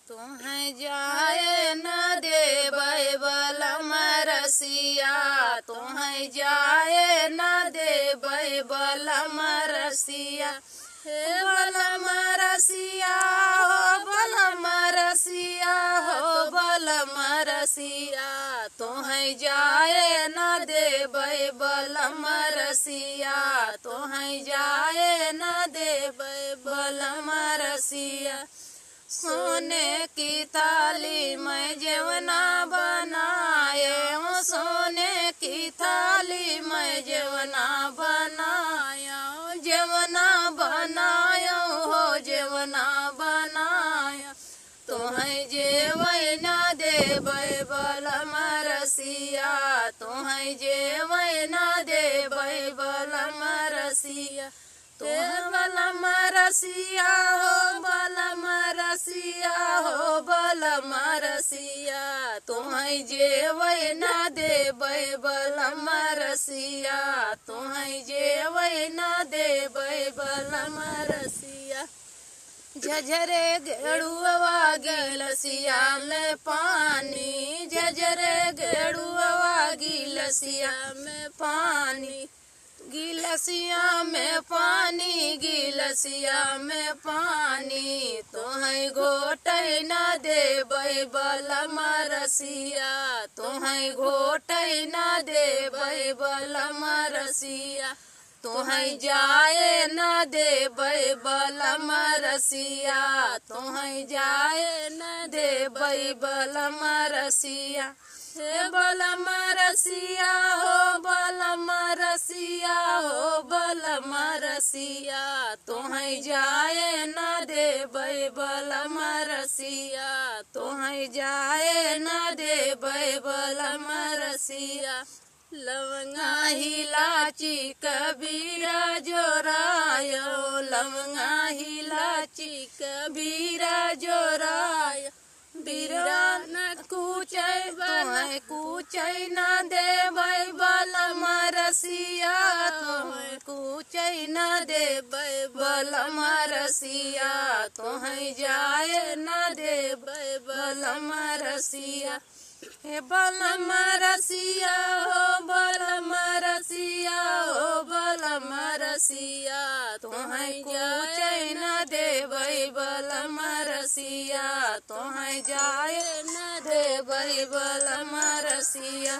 तुहें जाए न देबै बलम रसिया, तुहें जाए न देबै बलम रसिया। हे बलम रसिया हो बलम रसिया हो बलम रसिया, तुहें जाए न देबै बलम रसिया, तुहें जाए न देबै बलम रसिया। सोने की थाली में जेवना बनाए हो, सोने की थाली में जेवना बनाया, जेवना बनाया हो जेवना बनाया। तुहें जेवै न देबै बलम रसिया, तुहें जेवै न देबै बलम रसिया। तुहें बलम रसिया हो बलम रसिया हो बलम रसिया, तुहें जेवै न देबै बलम रसिया, तुहें जेवै न देबै बलम रसिया। झझरे गेड़ुआ गिलसिया में पानी, झझरे गेड़ुआ गिलसिया में पानी, गिलसिया में पानी गिलसिया में पानी। तुहें घोटै न देबै बलम रसिया, तुहें घोटै न देबै बलम रसिया। तुहें जाए न देबै बलम रसिया, तुहें जाए न देबै बलम रसिया। हे बलम रसिया हो बलम रसिया हो बलम रसिया, तुहें जाए न देबै बलम रसिया, तुहें जाए न देबै बलम रसिया। लवंगा इलाची कबीरा जोरायो, लवंगा इलाची कबीरा जोरायो। बीरा न कूचै तुहें कूचै न देबै बलम रसिया, तुहें कूचै न देबै बलम रसिया, तुहें जाए न देबै बलम रसिया। हे बलम रसिया हो बलम रसिया हो बलम रसिया, तुहें कूचै न देबै बलम रसिया, तुहें जाए न देबै बलम रसिया।